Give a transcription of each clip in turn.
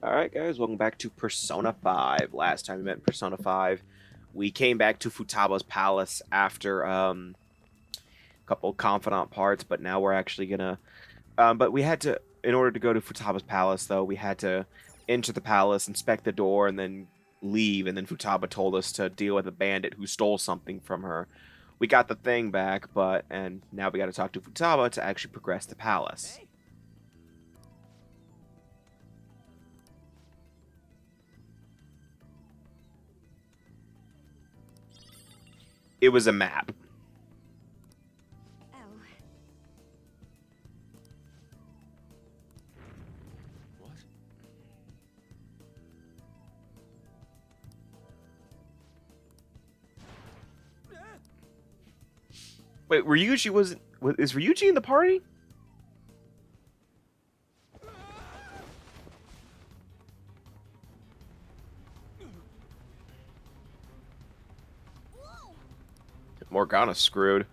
Alright guys, welcome back to Persona 5. Last time we met in Persona 5, we came back to Futaba's palace after a couple confidant parts, but now we're actually gonna but we had to, in order to go to Futaba's palace though, we had to enter the palace, inspect the door, and then leave, and then Futaba told us to deal with a bandit who stole something from her. We got the thing back, and now we gotta talk to Futaba to actually progress the palace. It was a map. Oh. What? Wait, Ryuji wasn't... Is Ryuji in the party? Morgana's screwed.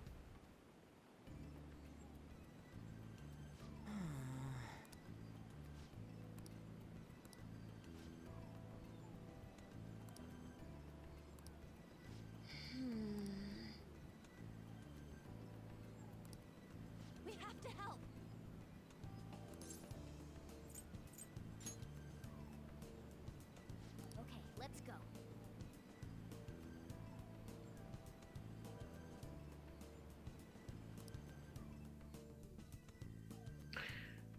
We have to help. Okay, let's go.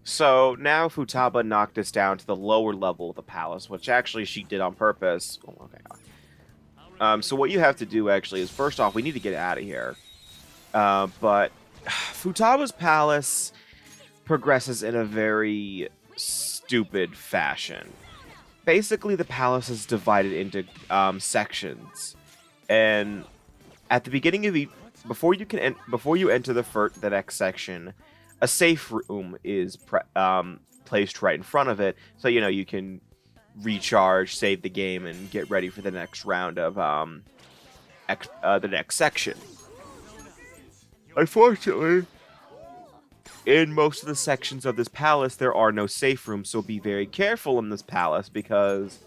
So now Futaba knocked us down to the lower level of the palace, which actually she did on purpose. Oh, okay. So what you have to do actually is, first off, we need to get out of here. But Futaba's palace progresses in a very stupid fashion. Basically, the palace is divided into sections, and at the beginning of before you enter the next section, a safe room is placed right in front of it, so you can recharge, save the game, and get ready for the next round of the next section. Unfortunately, in most of the sections of this palace, there are no safe rooms, so be very careful in this palace, because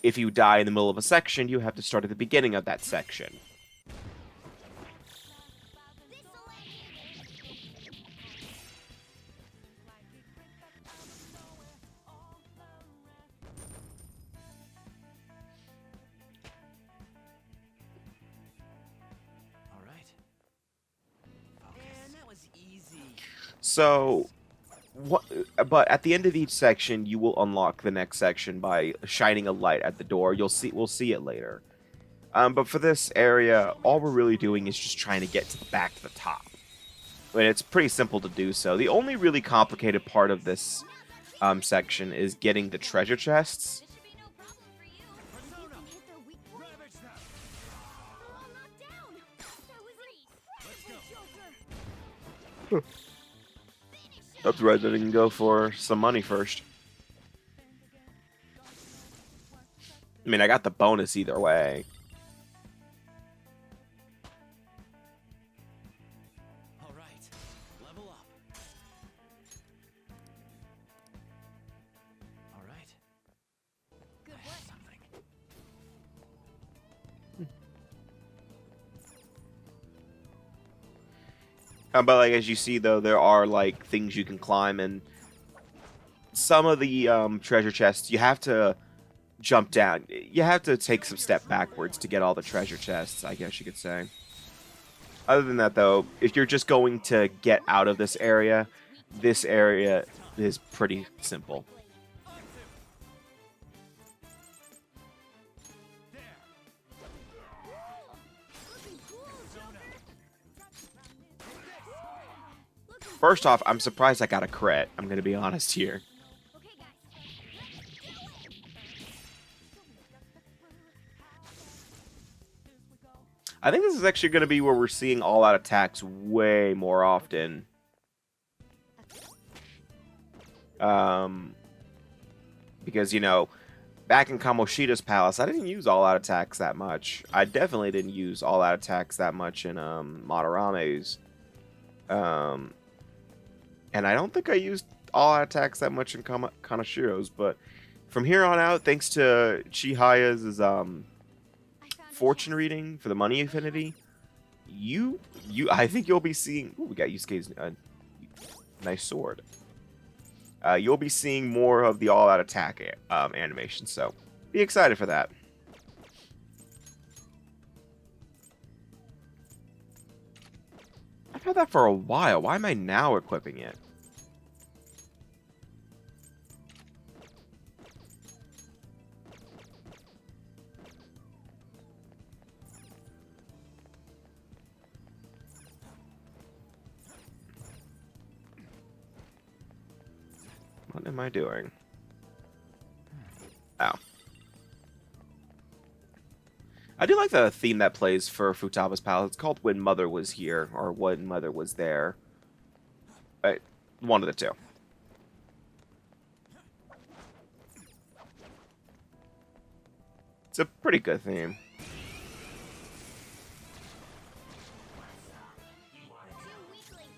if you die in the middle of a section, you have to start at the beginning of that section. So, but at the end of each section, you will unlock the next section by shining a light at the door. We'll see it later. But for this area, all we're really doing is just trying to get back to the top. And it's pretty simple to do so. The only really complicated part of this section is getting the treasure chests. This should be no problem for you. You can hit their weak points. All knocked down. That was easy. Joker. That's right, then I can go for some money first. I mean, I got the bonus either way. All right, level up. All right. Good I work. have something. But like as you see though, there are like things you can climb, and some of the treasure chests you have to jump down. You have to take some step backwards to get all the treasure chests, I guess you could say. Other than that though, if you're just going to get out of this area is pretty simple. First off, I'm surprised I got a crit. I'm going to be honest here. Okay, guys. I think this is actually going to be where we're seeing all-out attacks way more often. Because, back in Kamoshida's palace, I didn't use all-out attacks that much. I definitely didn't use all-out attacks that much in Madarame's. And I don't think I used all-out attacks that much in Kanashiro's, but from here on out, thanks to Chihaya's I found a fortune chest. reading for the money affinity, I think you'll be seeing. Ooh, we got Yusuke's nice sword. You'll be seeing more of the all-out attack animation, so be excited for that. I've had that for a while. Why am I now equipping it? What am I doing? Oh. I do like the theme that plays for Futaba's Palace. It's called When Mother Was Here, or When Mother Was There. One of the two. It's a pretty good theme. Two weaklings.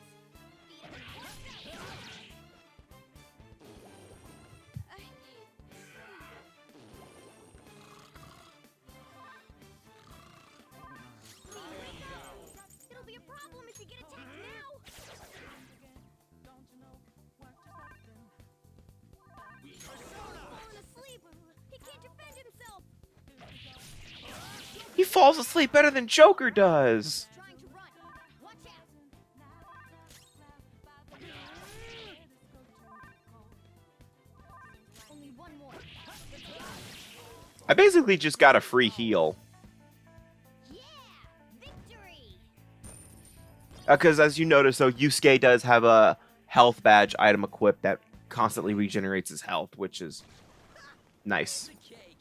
It'll be a problem if you get attacked now. Falling asleep. He can't defend himself. He falls asleep better than Joker does. Trying to run. Watch out. Only one more. I basically just got a free heal. Yeah! Victory! Because as you notice, though, Yusuke does have a health badge item equipped that constantly regenerates his health, which is nice. The cake.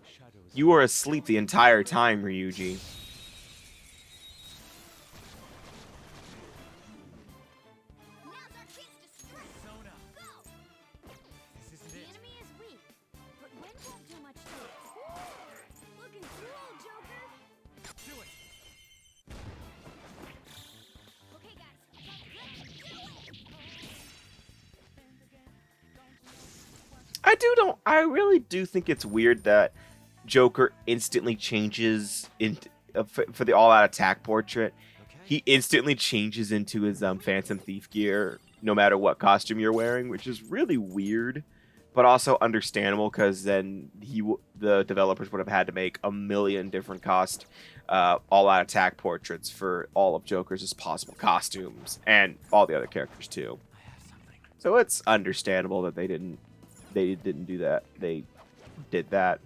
Shadows. You were asleep the entire time, Ryuji. Now's our chance to strike. Sona. Go! This isn't The it. enemy is weak, but wind won't do much to it. Looking cool, Joker! Do it. Okay, guys, let's do it! I really do think it's weird that Joker instantly changes for the all-out attack portrait. Okay. He instantly changes into his Phantom Thief gear, no matter what costume you're wearing, which is really weird, but also understandable because then the developers would have had to make a million different all-out attack portraits for all of Joker's possible costumes and all the other characters too. I have something. So it's understandable that they didn't do that. They did that.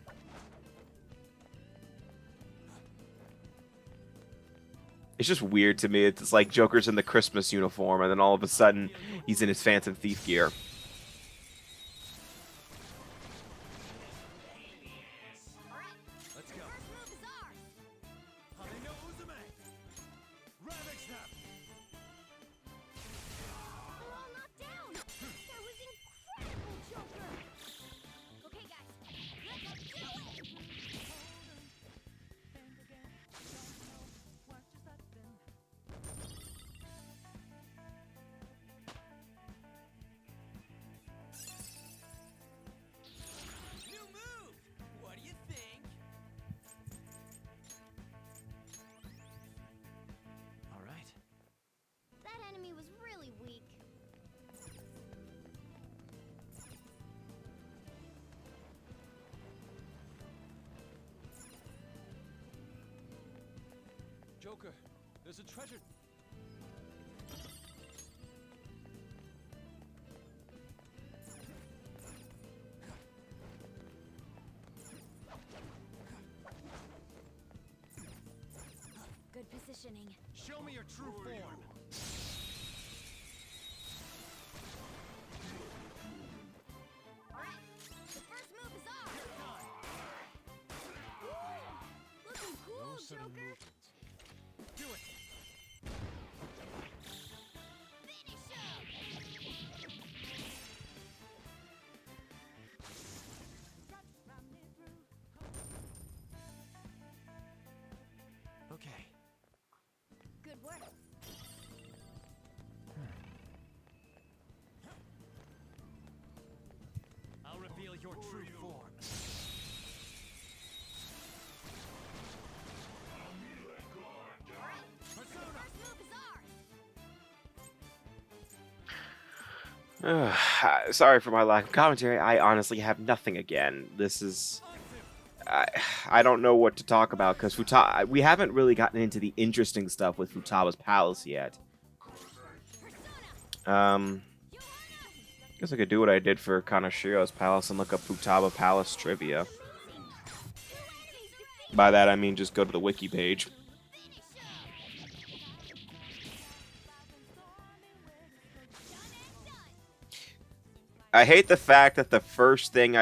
It's just weird to me. It's like Joker's in the Christmas uniform, and then all of a sudden, he's in his Phantom Thief gear. Alright, Let's go. first move is ours! Hallelujah, Uzume. Ravage them. We're all knocked down! That was incredible, Joker! Okay, guys, let's do it! New move. What do you think? All right. That enemy was really weak. Joker, there's a treasure. Good positioning. Show me your true form. Alright, the first move is ours! Looking cool, Joker! Do it. Finish him! Okay. Good work. your true form. First move is ours. Sorry for my lack of commentary. I honestly have nothing again. This is... I don't know what to talk about because we haven't really gotten into the interesting stuff with Futaba's Palace yet. Guess I could do what I did for Kanashiro's Palace and look up Futaba Palace trivia. By that I mean just go to the wiki page. I hate the fact that the first thing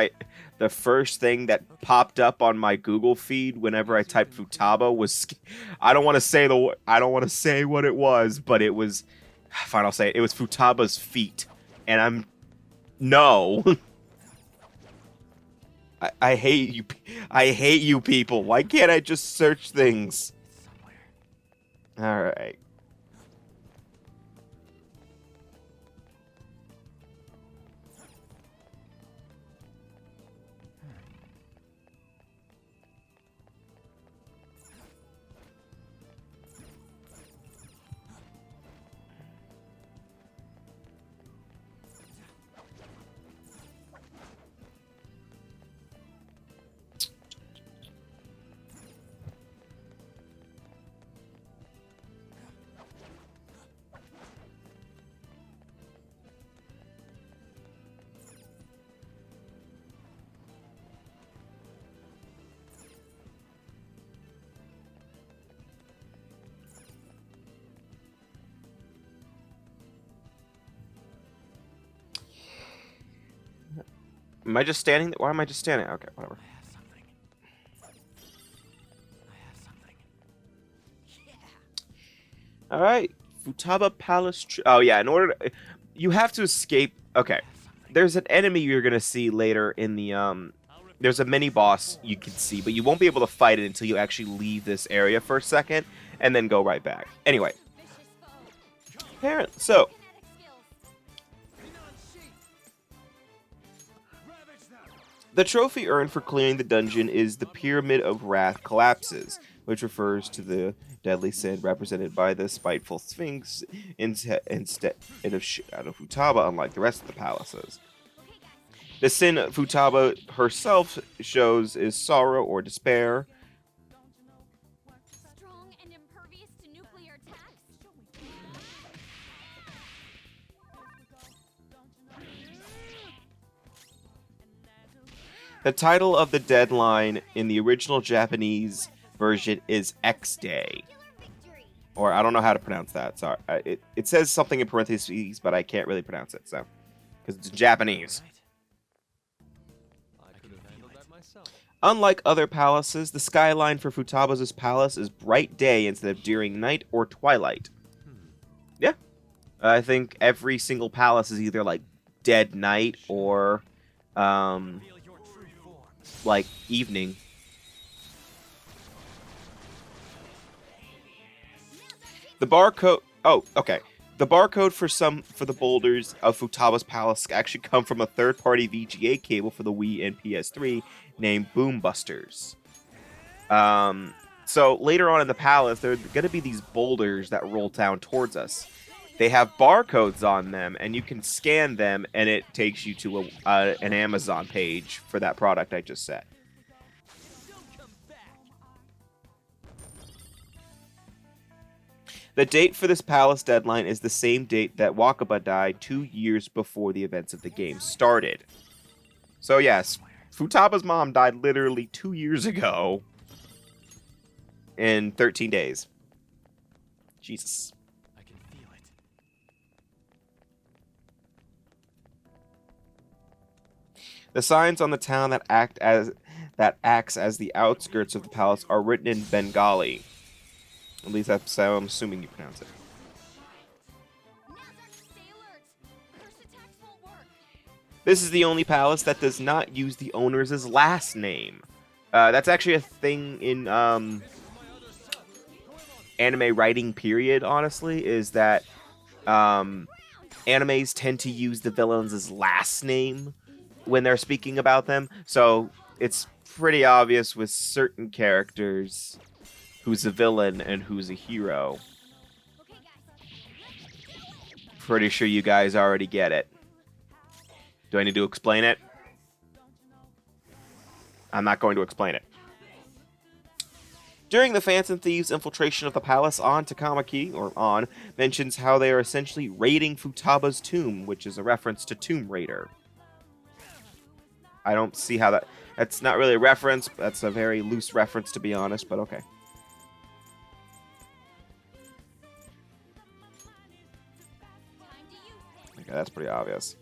that popped up on my Google feed whenever I typed Futaba was, I don't want to say what it was, but it was, fine, I'll say it. It was Futaba's feet, and no. I hate you. I hate you people. Why can't I just search things? All right. Am I just standing? Why am I just standing? Okay, whatever. I have something. Yeah. All right, Futaba Palace. Oh yeah, in order to, you have to escape. Okay, there's an enemy you're gonna see later in the There's a mini boss you can see, but you won't be able to fight it until you actually leave this area for a second and then go right back. Anyway, parent. So the trophy earned for clearing the dungeon is the Pyramid of Wrath Collapses, which refers to the deadly sin represented by the spiteful Sphinx instead of Futaba, unlike the rest of the palaces. The sin Futaba herself shows is sorrow or despair. Strong and impervious to nuclear attacks. The title of the deadline in the original Japanese version is X Day. Or I don't know how to pronounce that. Sorry. It says something in parentheses, but I can't really pronounce it, so. Because it's Japanese. I could have handled that myself. Unlike other palaces, the skyline for Futaba's palace is bright day instead of during night or twilight. Yeah. I think every single palace is either like dead night or Reveal your true form. like evening. The barcode. Oh, okay. The barcode for the boulders of Futaba's palace actually come from a third-party VGA cable for the Wii and PS3 named Boom Busters. So later on in the palace, there are going to be these boulders that roll down towards us. They have barcodes on them, and you can scan them, and it takes you to an Amazon page for that product I just said. Don't come back. The date for this palace deadline is the same date that Wakaba died 2 years before the events of the game started. So yes, Futaba's mom died literally 2 years ago in 13 days. Jesus. I can feel it. The signs on the town that acts as the outskirts of the palace are written in Bengali. At least that's how I'm assuming you pronounce it. Nazareth, stay alert. Curse attacks won't work. This is the only palace that does not use the owner's last name. That's actually a thing in anime writing period, honestly, is that animes tend to use the villain's last name when they're speaking about them. So it's pretty obvious with certain characters who's a villain and who's a hero. Okay, guys. Pretty sure you guys already get it. Do I need to explain it? I'm not going to explain it. During the Phantom Thieves' infiltration of the palace, On Takamaki, or On, mentions how they are essentially raiding Futaba's tomb, which is a reference to Tomb Raider. I don't see how that... That's not really a reference, that's a very loose reference to be honest, but okay. Okay, that's pretty obvious.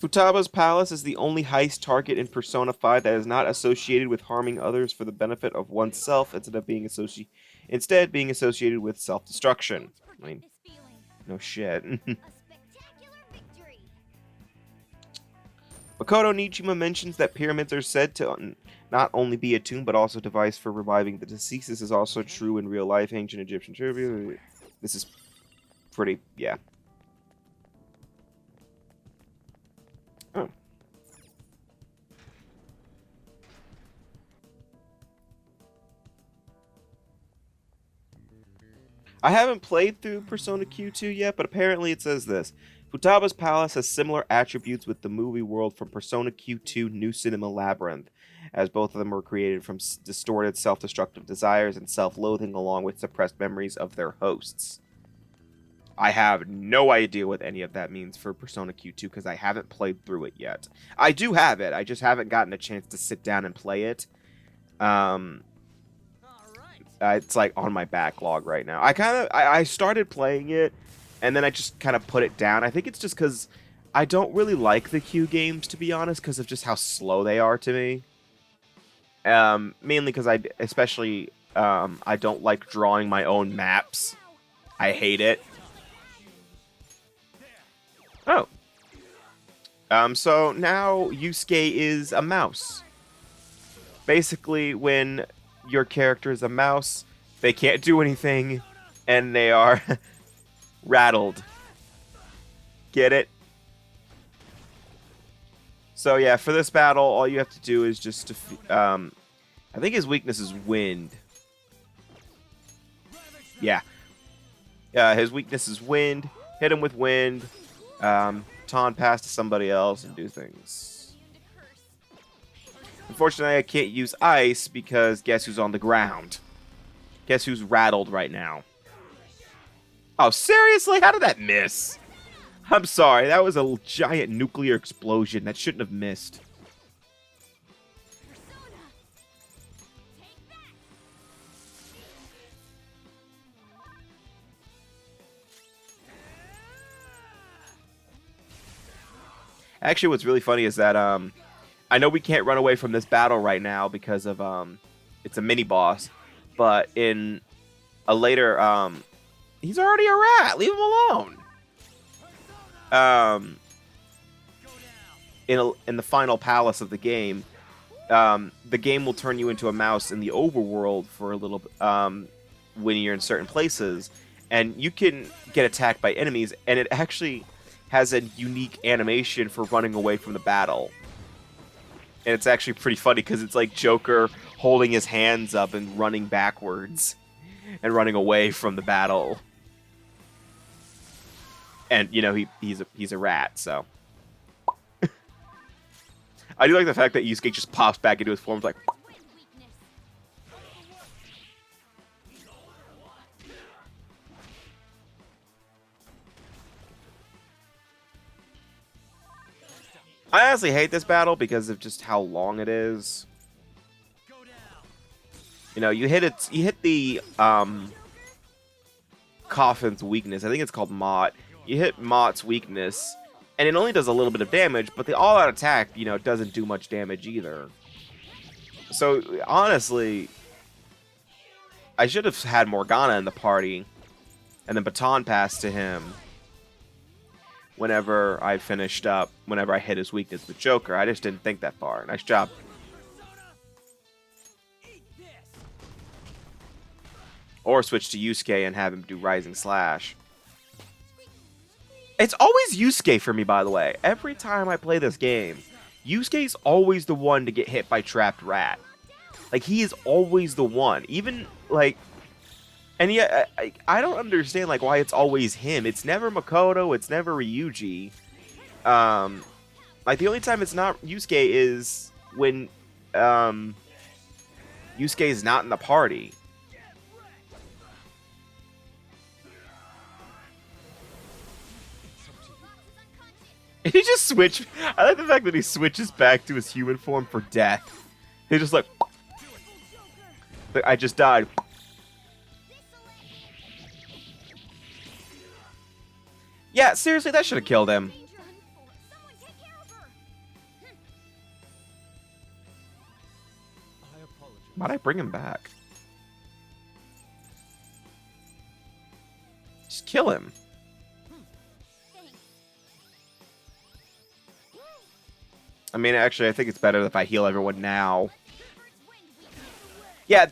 Futaba's palace is the only heist target in Persona 5 that is not associated with harming others for the benefit of oneself instead being associated with self-destruction. I mean, no shit. A spectacular victory. Makoto Nijima mentions that pyramids are said to not only be a tomb but also a device for reviving the deceased. This is also true in real life. Ancient Egyptian tribute. This is pretty, yeah. Oh. I haven't played through Persona Q2 yet, but apparently it says this. Futaba's palace has similar attributes with the movie world from Persona Q2 New Cinema Labyrinth, as both of them were created from distorted self-destructive desires and self-loathing along with suppressed memories of their hosts. I have no idea what any of that means for Persona Q2 because I haven't played through it yet. I do have it, I just haven't gotten a chance to sit down and play it. It's like on my backlog right now. I started playing it, and then I just kind of put it down. I think it's just because I don't really like the Q games, to be honest, because of just how slow they are to me. Mainly because I don't like drawing my own maps. I hate it. Oh. So now Yusuke is a mouse. Basically, when your character is a mouse, they can't do anything, and they are rattled. Get it? So yeah, for this battle, all you have to do is just I think his weakness is wind. Yeah. His weakness is wind. Hit him with wind. Taunt pass to somebody else and do things. Unfortunately, I can't use ice because guess who's on the ground? Guess who's rattled right now? Oh, seriously? How did that miss? I'm sorry, that was a giant nuclear explosion. That shouldn't have missed. Actually, what's really funny is that I know we can't run away from this battle right now because of it's a mini boss, but in a later he's already a rat. Leave him alone. In the final palace of the game will turn you into a mouse in the overworld for a little when you're in certain places, and you can get attacked by enemies, and it actually has a unique animation for running away from the battle. And it's actually pretty funny because it's like Joker holding his hands up and running backwards and running away from the battle. And you know he's a rat, so I do like the fact that Yusuke just pops back into his form like. I honestly hate this battle because of just how long it is. You know, you hit the Coffin's weakness. I think it's called Mott. You hit Mott's weakness, and it only does a little bit of damage, but the all-out attack, you know, doesn't do much damage either. So, honestly, I should have had Morgana in the party, and then baton pass to him whenever I hit his weakness with Joker. I just didn't think that far. Nice job. Or switch to Yusuke and have him do Rising Slash. It's always Yusuke for me, by the way. Every time I play this game, Yusuke's always the one to get hit by Trapped Rat. Like, he is always the one. Even, like... And yet, I don't understand, like, why it's always him. It's never Makoto, it's never Ryuji. Like, the only time it's not Yusuke is when, Yusuke is not in the party. He just switched. I like the fact that he switches back to his human form for death. He's just like, I just died. Yeah, seriously, that should have killed him. Someone take care of her. I apologize. Why'd I bring him back? Just kill him. Thanks. I mean, actually, I think it's better if I heal everyone now. Bird's wind weakness. Yeah,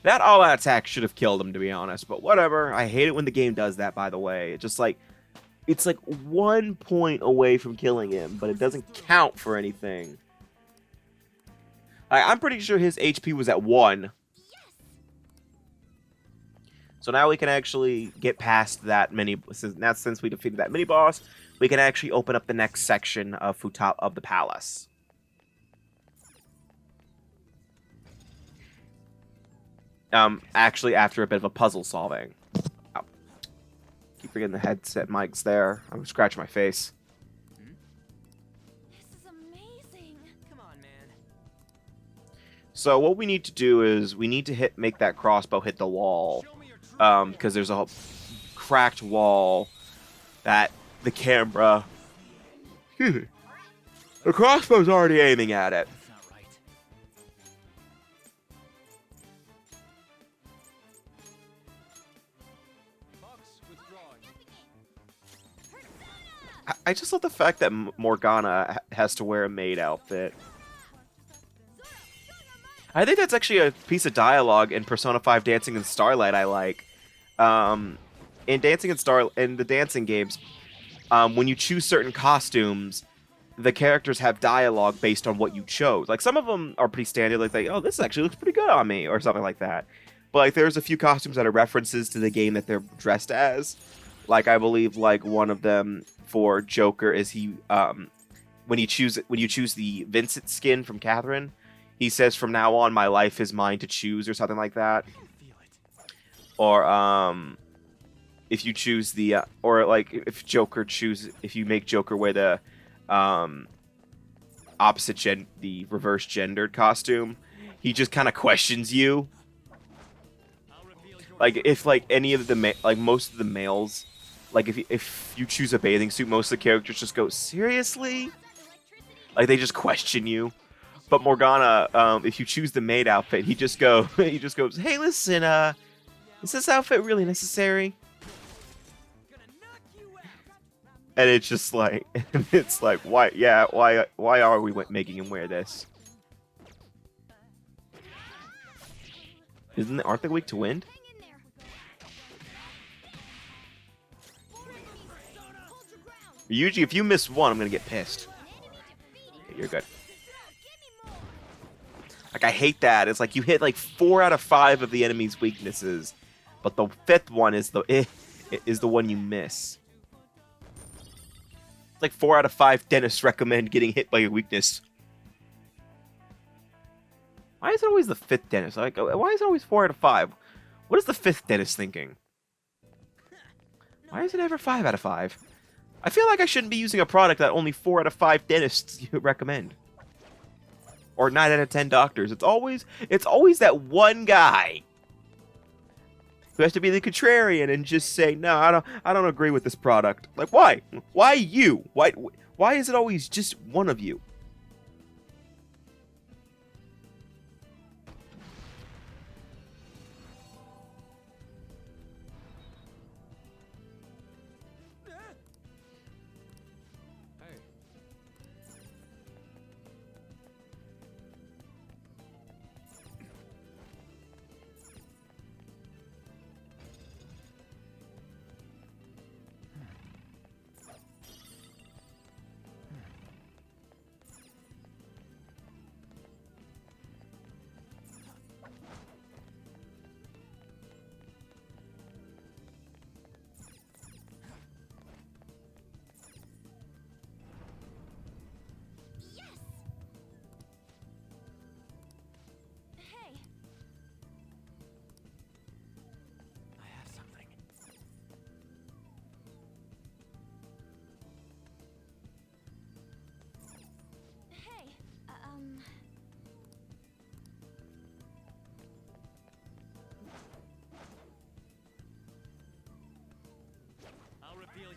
that all-out attack should have killed him, to be honest. But whatever. I hate it when the game does that, by the way. It just, like, it's like 1 point away from killing him, but it doesn't count for anything. I'm pretty sure his HP was at 1. So now we can actually get past that since we defeated that mini-boss, we can actually open up the next section of the palace. Actually, after a bit of a puzzle solving. Oh. Keep forgetting the headset mics there. I'm scratching my face. This is amazing. Come on, man. So what we need to do is we need to make that crossbow hit the wall. Show me your true Because there's a cracked wall that the camera... Excuse me. The crossbow's already aiming at it. That's not right. Fox withdrawing. I just love the fact that Morgana has to wear a maid outfit. I think that's actually a piece of dialogue in Persona 5 Dancing in Starlight I like. In the dancing games, when you choose certain costumes, the characters have dialogue based on what you chose. Like, some of them are pretty standard, like, oh, this actually looks pretty good on me, or something like that. But, like, there's a few costumes that are references to the game that they're dressed as. Like, I believe, like, one of them for Joker is when you choose the Vincent skin from Catherine, he says, "From now on, my life is mine to choose," or something like that. Feel it. Or, if you choose the, or, like, if you make Joker wear the, the reverse gendered costume, he just kind of questions you. I'll reveal your Like, if, like, any of the, most of the males, like, if you choose a bathing suit, most of the characters just go, seriously? Like, they just question you. But Morgana, if you choose the maid outfit, he just goes, "Hey, listen, is this outfit really necessary?" gonna knock you out. And it's just like, why? Yeah, why are we making him wear this? Aren't they weak to wind? Hang in there. Hold your ground. Usually, if you miss one, I'm gonna get pissed. Enemy defeated. Okay, you're good. Give me more. Like, I hate that. It's like you hit like 4 out of 5 of the enemy's weaknesses, but the 5th one is the one you miss. It's like 4 out of 5 dentists recommend getting hit by a weakness. Why is it always the 5th dentist? Like, why is it always 4 out of 5? What is the 5th dentist thinking? Why is it ever 5 out of 5? I feel like I shouldn't be using a product that only 4 out of 5 dentists recommend. Or 9 out of 10 doctors. It's always that one guy who has to be the contrarian and just say, "No, I don't agree with this product." Like, why? Why you? Why is it always just one of you? Hey.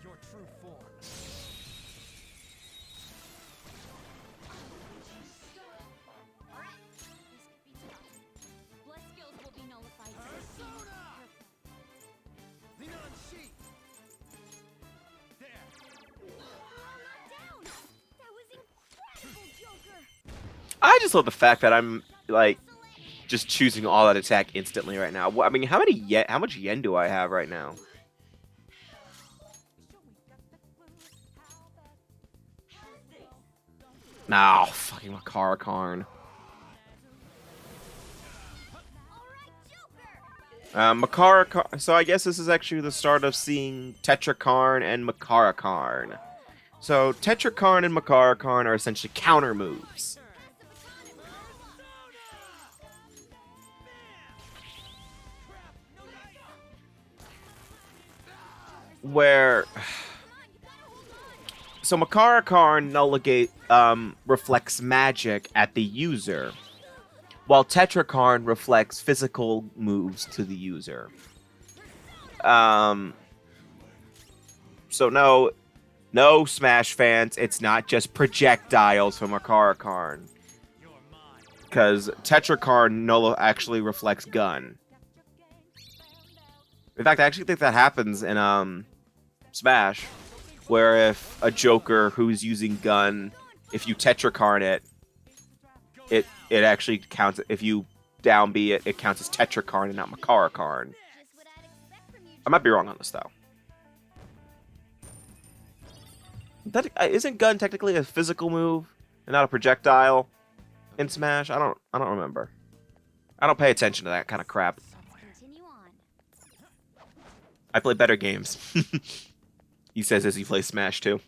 your true form. Alright, this could be tough. Blood skills will be nullified. So be careful. Lean on sheet. There. All knocked down. That was incredible, Joker. I just love the fact that I'm like just choosing all that attack instantly right now. I mean, how much yen do I have right now? Nah, fucking Makara Karn. Makara Karn. So I guess this is actually the start of seeing Tetra Karn and Makara Karn. So Tetra Karn and Makara Karn are essentially counter moves. Where so Makara Karn reflects magic at the user, while Tetra Karn reflects physical moves to the user. So no Smash fans, it's not just projectiles from Makara Karn, because Tetra Karn actually reflects gun. In fact, I actually think that happens in Smash, where if a Joker who's using gun, if you Tetra Karn it actually counts. If you down B it, it counts as Tetra Karn and not Makara Karn. Just what I'd expect from you. I might be wrong on this though. Isn't gun technically a physical move and not a projectile in Smash? I don't remember. I don't pay attention to that kind of crap. Continue on. I play better games. He says as he plays Smash too.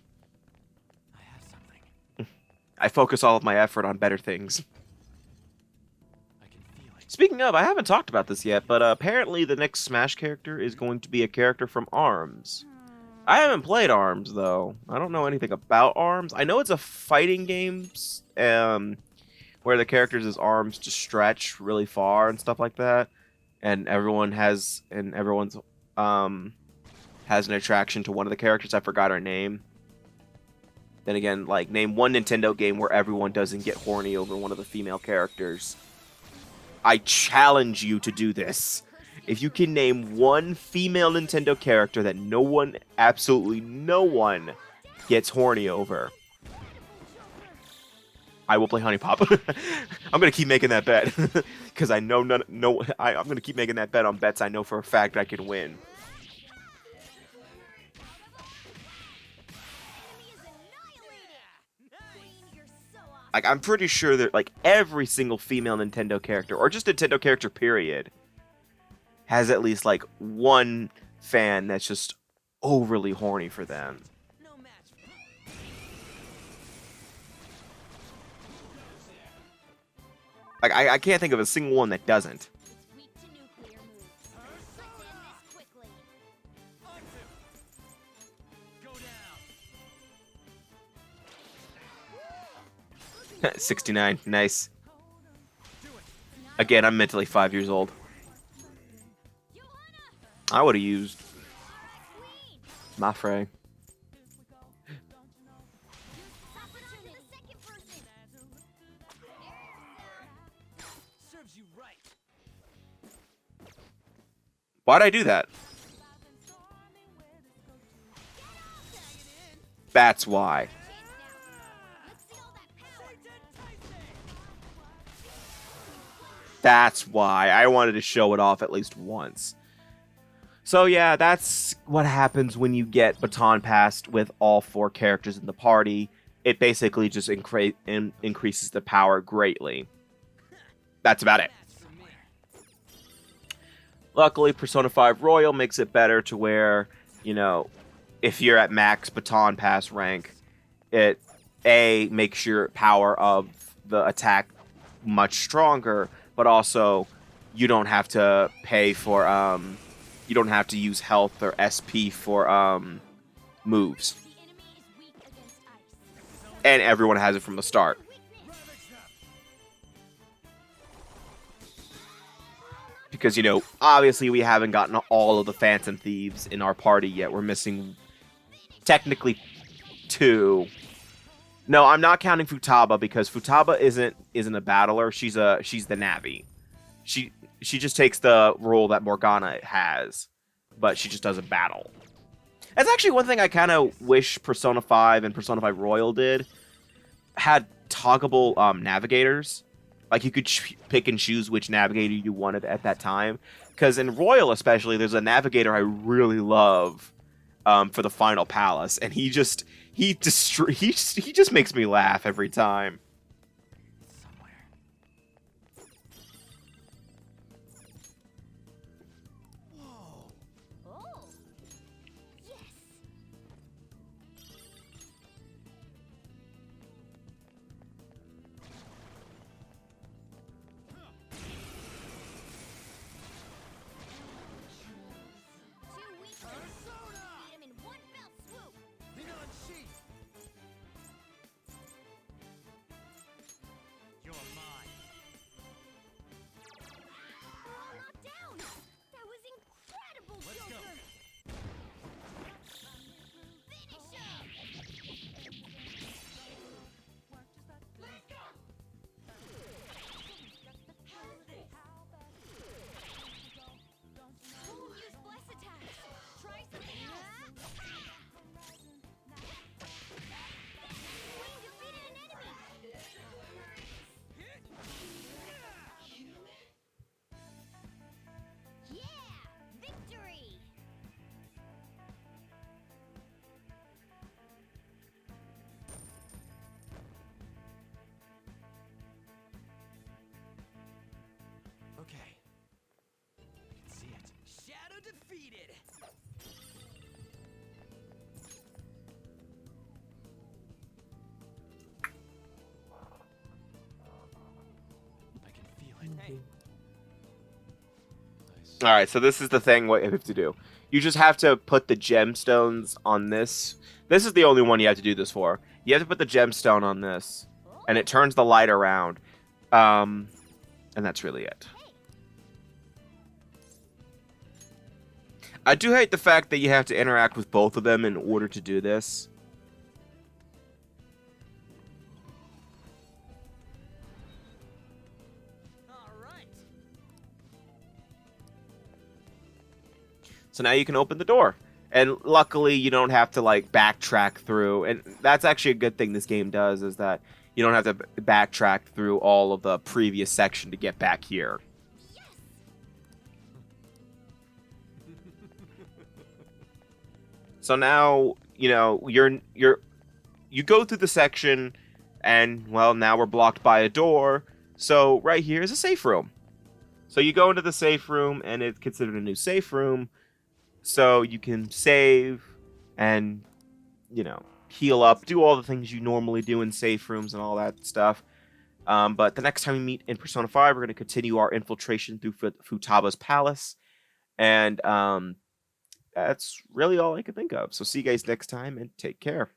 I have something. I focus all of my effort on better things. I can feel it. Speaking of, I haven't talked about this yet, but apparently the next Smash character is going to be a character from ARMS. I haven't played ARMS, though. I don't know anything about ARMS. I know it's a fighting game where the characters' arms just stretch really far and stuff like that. And everyone's has an attraction to one of the characters. I forgot her name. Then again, like, name one Nintendo game where everyone doesn't get horny over one of the female characters. I challenge you to do this. If you can name one female Nintendo character that absolutely no one gets horny over, I will play Honey Pop. I'm gonna keep making that bet because I know I'm gonna keep making that bet on bets I know for a fact I can win. Like, I'm pretty sure that like every single female Nintendo character, or just Nintendo character period, has at least like one fan that's just overly horny for them. No match. Like, I can't think of a single one that doesn't. It's weak to nuclear moves. Let's end this quickly. Go down. 69, nice. Again, I'm mentally 5 years old. I would have used Mafre. Serves you right. Why'd I do that? That's why. That's why. I wanted to show it off at least once. So yeah, that's what happens when you get baton passed with all 4 characters in the party. It basically just increases the power greatly. That's about it. Luckily, Persona 5 Royal makes it better to where, you know, if you're at max baton pass rank, it makes your power of the attack much stronger, but also you don't have to pay for you don't have to use health or SP for moves. And everyone has it from the start. Because, you know, obviously we haven't gotten all of the Phantom Thieves in our party yet. We're missing technically 2. No, I'm not counting Futaba because Futaba isn't a battler. She's the Navi. She she just takes the role that Morgana has, but she just doesn't battle. That's actually one thing I kind of wish Persona 5 and Persona 5 Royal did. Had toggable navigators. Like you could pick and choose which navigator you wanted at that time. Because in Royal especially, there's a navigator I really love for the final palace, and he just makes me laugh every time. Somewhere. Whoa. Oh. Yes. Too weak. Persona! Beat him in one fell swoop. Neon sheath. You're mine. We're all knocked down. That was incredible, Let's go. Joker. Finish him. Let's go. Don't use bless attacks. Try something else. Wayne defeated an enemy. Yeah, victory. Okay. I can see it. Shadow defeated. I can feel it. Hey. Nice. All right, so this is the thing. What you have to do? You just have to put the gemstones on this. This is the only one you have to do this for. You have to put the gemstone on this, and it turns the light around. And that's really it. I do hate the fact that you have to interact with both of them in order to do this. All right. So now you can open the door. And luckily, you don't have to, like, backtrack through. And that's actually a good thing this game does, is that you don't have to backtrack through all of the previous section to get back here. So now, you know, you go through the section, and, well, now we're blocked by a door. So right here is a safe room. So you go into the safe room, and it's considered a new safe room. So you can save and, you know, heal up, do all the things you normally do in safe rooms and all that stuff. But the next time we meet in Persona 5, we're going to continue our infiltration through Futaba's palace. And that's really all I can think of. So see you guys next time, and take care.